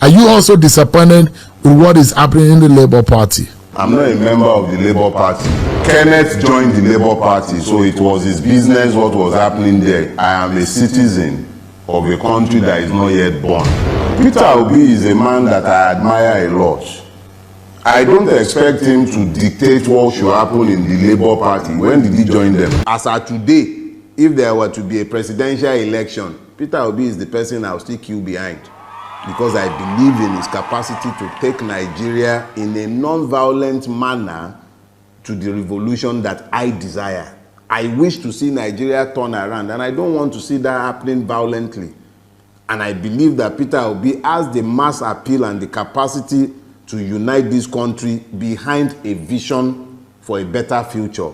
Are you also disappointed with what is happening in the Labour Party? I'm not a member of the Labour Party. Kenneth joined the Labour Party, so it was his business what was happening there. I am a citizen of a country that is not yet born. Peter Obi is a man that I admire a lot. I don't expect him to dictate what should happen in the Labour Party. When did he join them? As of today, if there were to be a presidential election, Peter Obi is the person I'll still queue behind, because I believe in his capacity to take Nigeria in a non-violent manner to the revolution that I desire. I wish to see Nigeria turn around, and I don't want to see that happening violently. And I believe that Peter Obi has the mass appeal and the capacity to unite this country behind a vision for a better future.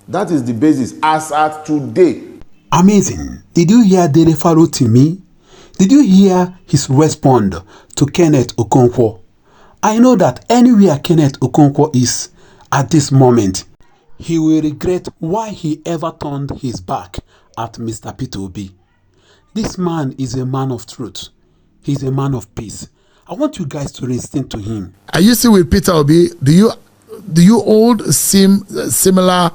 That is the basis as at today. Amazing. Did you hear Dele Farotimi? Did you hear his response to Kenneth Okonkwo? I know that anywhere Kenneth Okonkwo is at this moment, he will regret why he ever turned his back at Mr. Peter Obi. This man is a man of truth. He's a man of peace. I want you guys to listen to him. Are you still with Peter Obi? Do you hold similar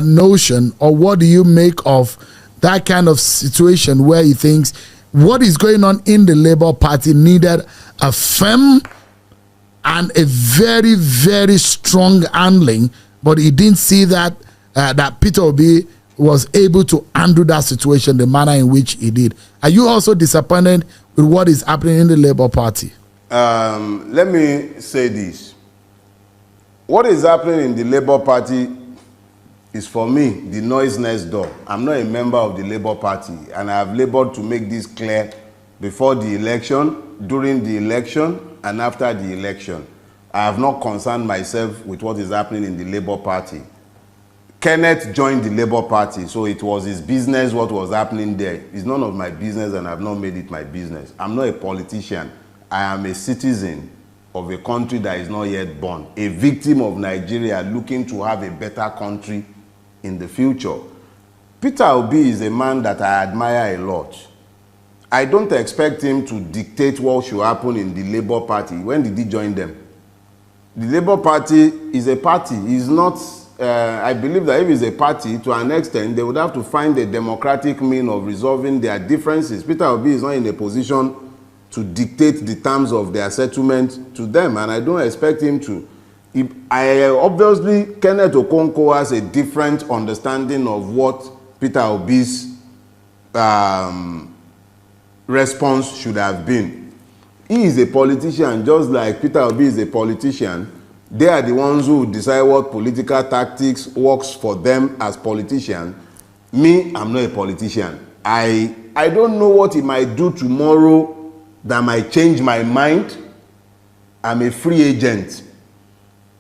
notion, or what do you make of that kind of situation where he thinks what is going on in the Labour Party needed a firm and a very, very strong handling, but he didn't see that that Peter Obi was able to handle that situation the manner in which he did? Are you also disappointed with what is happening in the Labour Party? Let me say this. What is happening in the Labour Party is, for me, the noise next door. I'm not a member of the Labour Party, and I have labored to make this clear before the election, during the election, and after the election. I have not concerned myself with what is happening in the Labour Party. Kenneth joined the Labour Party, so it was his business what was happening there. It's none of my business, and I have not made it my business. I'm not a politician. I am a citizen of a country that is not yet born, a victim of Nigeria looking to have a better country in the future. Peter Obi is a man that I admire a lot. I don't expect him to dictate what should happen in the Labour Party. When did he join them? The Labour Party is a party. It's not, I believe that if it's a party, to an extent, they would have to find a democratic means of resolving their differences. Peter Obi is not in a position to dictate the terms of their settlement to them, and I don't expect him to. Obviously, Kenneth Okonkwo has a different understanding of what Peter Obi's response should have been. He is a politician, just like Peter Obi is a politician. They are the ones who decide what political tactics works for them as politicians. Me, I'm not a politician. I don't know what he might do tomorrow that might change my mind. I'm a free agent.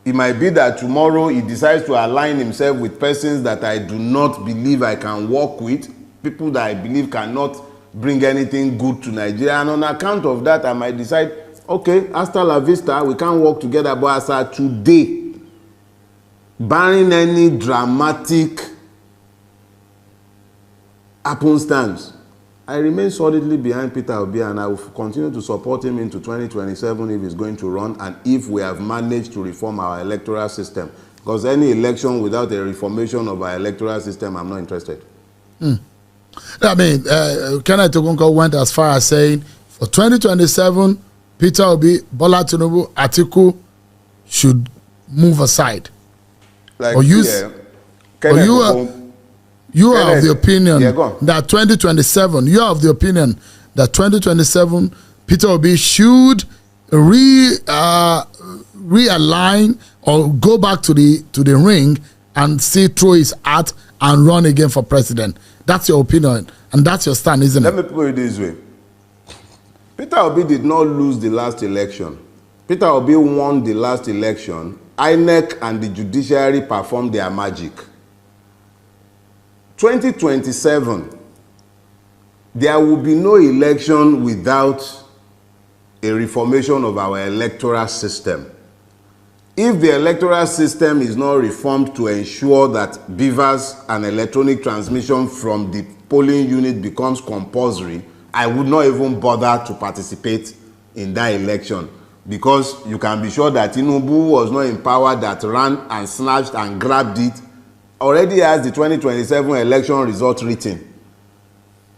It might be that tomorrow he decides to align himself with persons that I do not believe I can work with, people that I believe cannot bring anything good to Nigeria. And on account of that, I might decide, okay, hasta la vista, we can't work together. But as of today, barring any dramatic happenstance, I remain solidly behind Peter Obi, and I will continue to support him into 2027 if he's going to run, and if we have managed to reform our electoral system. Because any election without a reformation of our electoral system, I'm not interested. I mean, Kenneth Okonkwo went as far as saying, for 2027, Peter Obi, Bola Tinubu, Atiku should move aside. Like, you are of the opinion that 2027, you are of the opinion that 2027, Peter Obi should realign or go back to the ring and see through his hat and run again for president. That's your opinion, and that's your stand, isn't it? Let me put it this way. Peter Obi did not lose the last election. Peter Obi won the last election. INEC and the Judiciary performed their magic. 2027, there will be no election without a reformation of our electoral system. If the electoral system is not reformed to ensure that beavers and electronic transmission from the polling unit becomes compulsory, I would not even bother to participate in that election, because you can be sure that Tinubu was not in power that ran and snatched and grabbed it, already has the 2027 election result written.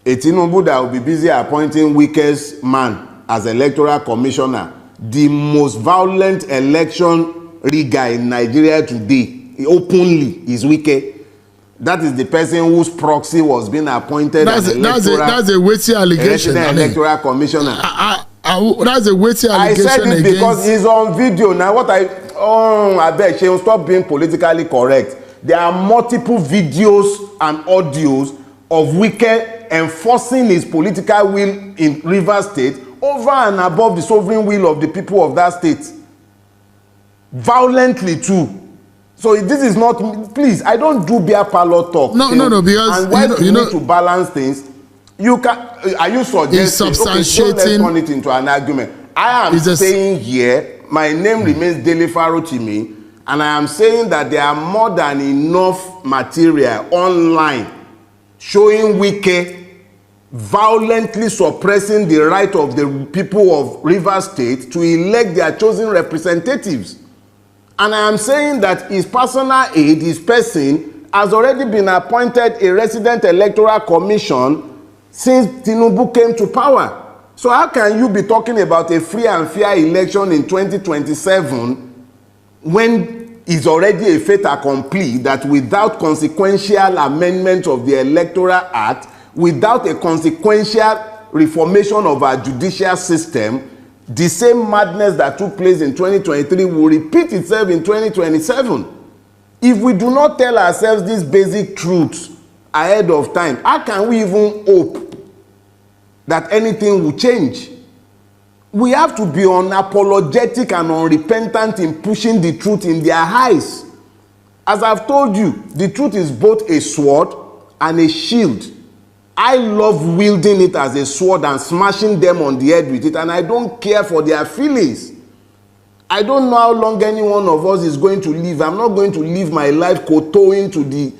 A Tinubu that will be busy appointing weakest man as electoral commissioner, the most violent election rigger in Nigeria today, openly, is Wike. That is the person whose proxy was being appointed as that's a weighty allegation. Electoral commissioner. That's a weighty allegation. I said it because he's on video. Now I beg she will stop being politically correct. There are multiple videos and audios of Wike enforcing his political will in Rivers State over and above the sovereign will of the people of that state. Violently too. So this is not, please, I don't do beer parlor talk. No, because and when you need to balance things, you can. Are you suggesting? Okay, so let's turn it into an argument. I am saying here, my name remains Dele Farotimi, and I am saying that there are more than enough material online showing Wike violently suppressing the right of the people of Rivers State to elect their chosen representatives. And I am saying that his personal aide, his person, has already been appointed a resident electoral commission since Tinubu came to power. So how can you be talking about a free and fair election in 2027 when it's already a fait accompli that without consequential amendment of the Electoral Act, without a consequential reformation of our judicial system, the same madness that took place in 2023 will repeat itself in 2027. If we do not tell ourselves these basic truths ahead of time, how can we even hope that anything will change? We have to be unapologetic and unrepentant in pushing the truth in their eyes. As I've told you, the truth is both a sword and a shield. I love wielding it as a sword and smashing them on the head with it, and I don't care for their feelings. I don't know how long any one of us is going to live. I'm not going to live my life kowtowing to the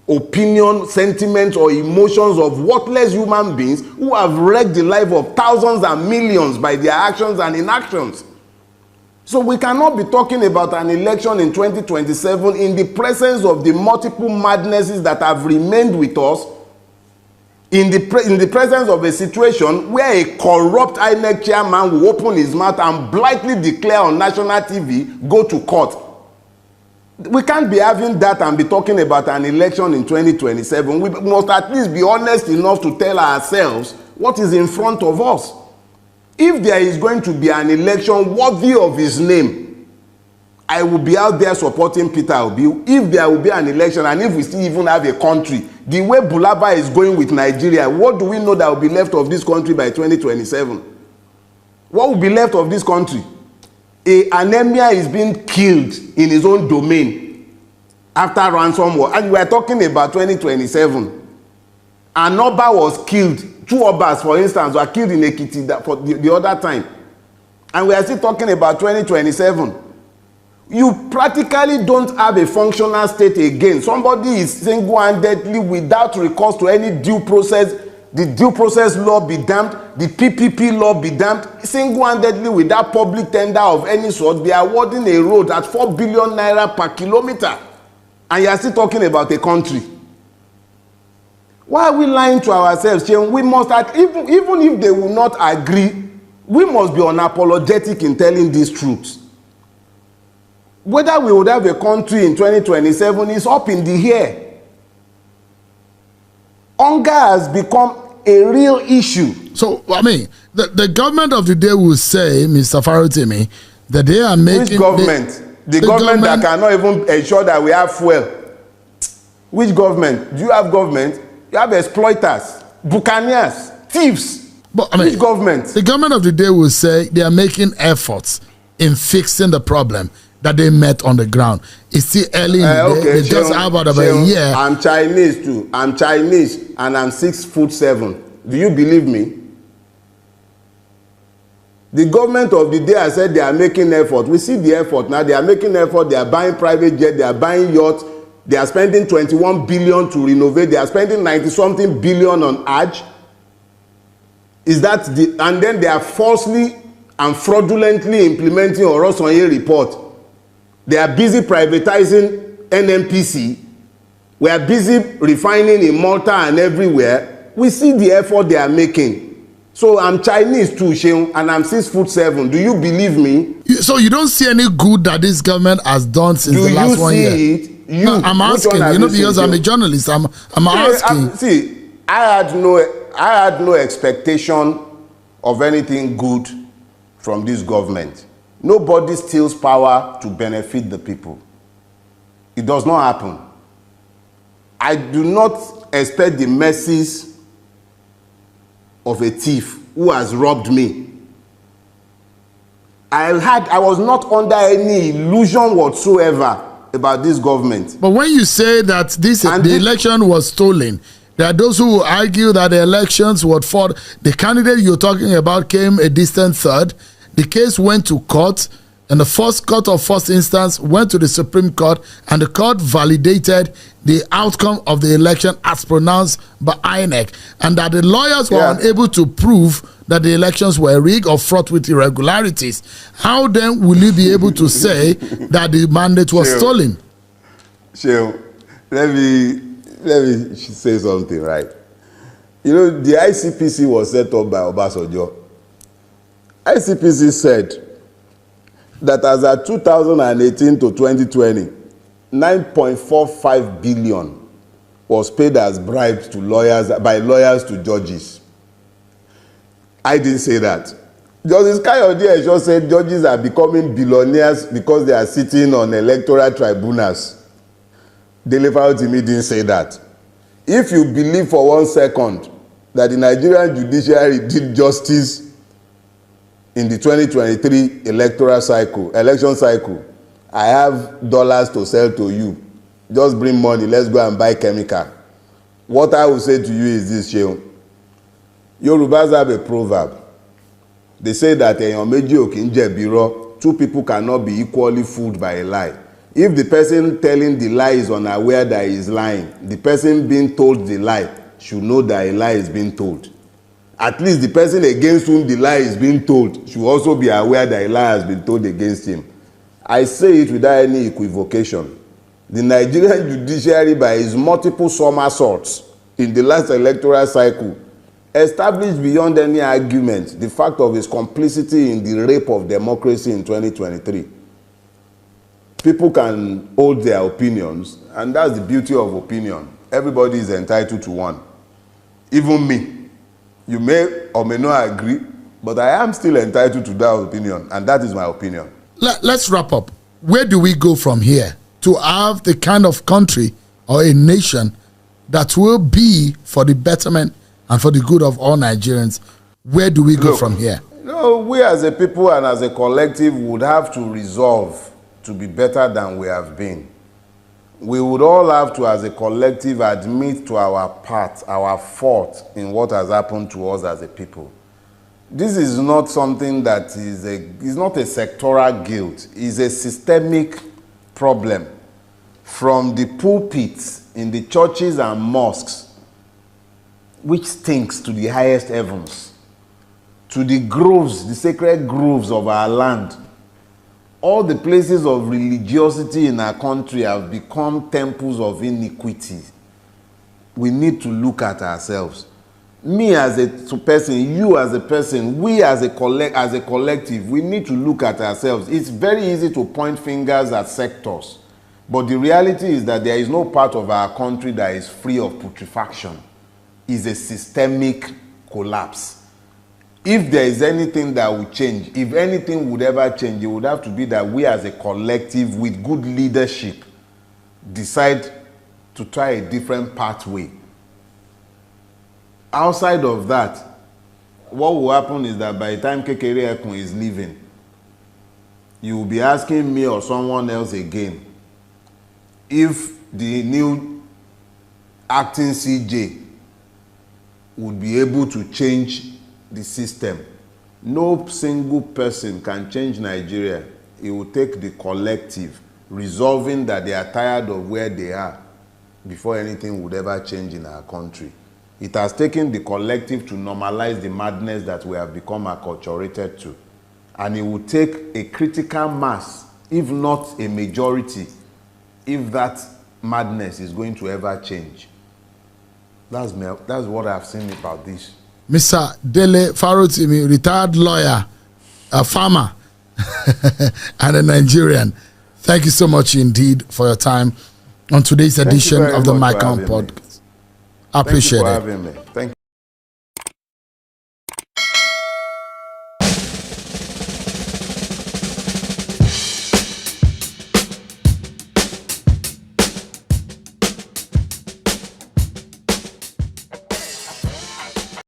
opinion, sentiments, or emotions of worthless human beings who have wrecked the life of thousands and millions by their actions and inactions. So we cannot be talking about an election in 2027 in the presence of the multiple madnesses that have remained with us, in the presence of a situation where a corrupt INEC chairman will open his mouth and blithely declare on national TV, go to court. We can't be having that and be talking about an election in 2027. We must at least be honest enough to tell ourselves what is in front of us. If there is going to be an election worthy of his name, I will be out there supporting Peter Obi. If there will be an election, and if we still even have a country, the way Bulaba is going with Nigeria, what do we know that will be left of this country by 2027? What will be left of this country? An emir is being killed in his own domain after ransom war, and we are talking about 2027. An Oba was killed. 2 Obas, for instance, were killed in Ekiti for the other time, and we are still talking about 2027. You practically don't have a functional state again. Somebody is single-handedly, without recourse to any due process, the due process law be damned, the PPP law be damned, single-handedly without public tender of any sort, be awarding a road at 4 billion naira per kilometer. And you are still talking about a country. Why are we lying to ourselves? We must, even if they will not agree, we must be unapologetic in telling these truths. Whether we would have a country in 2027 is up in the air. Hunger has become a real issue. So, I mean, the government of the day will say, Mr. Farotimi, that they are making... Which government? The government that cannot even ensure that we have fuel. Which government? Do you have government? You have exploiters, buccaneers, thieves. But, I mean, which government? The government of the day will say they are making efforts in fixing the problem that they met on the ground. It's still early in the day. They just have about a year. I'm Chinese too. I'm Chinese and I'm 6'7". Do you believe me? The government of the day has said they are making effort. We see the effort now. They are making effort. They are buying private jet. They are buying yachts. They are spending 21 billion to renovate. They are spending 90-something billion on Hajj. Is that the? And then they are falsely and fraudulently implementing Orosanye report. They are busy privatizing NNPC. We are busy refining in Malta and everywhere. We see the effort they are making. So I'm Chinese too, Sheung, and I'm 6'7". Do you believe me? So you don't see any good that this government has done since the last 1 year? Do you see it? No, I'm asking, because I'm a journalist. I'm asking. I had no expectation of anything good from this government. Nobody steals power to benefit the people. It does not happen. I do not expect the mercies of a thief who has robbed me. I was not under any illusion whatsoever about this government. But when you say that the election was stolen, there are those who argue that the elections were fraud. The candidate you're talking about came a distant third. The case went to court, and the first court of first instance went to the Supreme Court, and the court validated the outcome of the election as pronounced by INEC, and that the lawyers were unable to prove that the elections were rigged or fraught with irregularities. How then will you be able to say that the mandate was stolen? Sheil, let me say something, right? You know, the ICPC was set up by Obasanjo. ICPC said that as of 2018 to 2020, 9.45 billion was paid as bribes to lawyers, by lawyers to judges. I didn't say that. Justice Kayode Esho said judges are becoming billionaires because they are sitting on electoral tribunals. Dele Farotimi didn't say that. If you believe for 1 second that the Nigerian Judiciary did justice in the 2023 election cycle, I have dollars to sell to you. Just bring money, let's go and buy chemical. What I will say to you is this, Sheung. Yorubas have a proverb. They say that two people cannot be equally fooled by a lie. If the person telling the lie is unaware that he is lying, the person being told the lie should know that a lie is being told. At least the person against whom the lie is being told should also be aware that a lie has been told against him. I say it without any equivocation. The Nigerian judiciary, by its multiple somersaults in the last electoral cycle, established beyond any argument the fact of its complicity in the rape of democracy in 2023. People can hold their opinions, and that's the beauty of opinion. Everybody is entitled to one. Even me. You may or may not agree, but I am still entitled to that opinion, and that is my opinion. Let's wrap up. Where do we go from here to have the kind of country or a nation that will be for the betterment and for the good of all Nigerians? Where do we go from here? No, we as a people and as a collective would have to resolve to be better than we have been. We would all have to, as a collective, admit to our part, our fault in what has happened to us as a people. This is not something that is not a sectoral guilt. It's a systemic problem. From the pulpits in the churches and mosques, which stinks to the highest heavens, to the groves, the sacred groves of our land. All the places of religiosity in our country have become temples of iniquity. We need to look at ourselves. Me as a person, you as a person, we as a collective, we need to look at ourselves. It's very easy to point fingers at sectors, but the reality is that there is no part of our country that is free of putrefaction. It's a systemic collapse. If there is anything that would change, if anything would ever change, it would have to be that we as a collective with good leadership decide to try a different pathway. Outside of that, what will happen is that by the time Kekere Ekun is leaving, you will be asking me or someone else again if the new acting CJ would be able to change the system. No single person can change Nigeria. It will take the collective resolving that they are tired of where they are before anything would ever change in our country. It has taken the collective to normalize the madness that we have become acculturated to. and it will take a critical mass, if not a majority, if that madness is going to ever change. That's what I've seen about this. Mr. Dele Farotimi, retired lawyer, a farmer, and a Nigerian. Thank you so much indeed for your time on today's edition of the Micron podcast. I appreciate it. Thank you.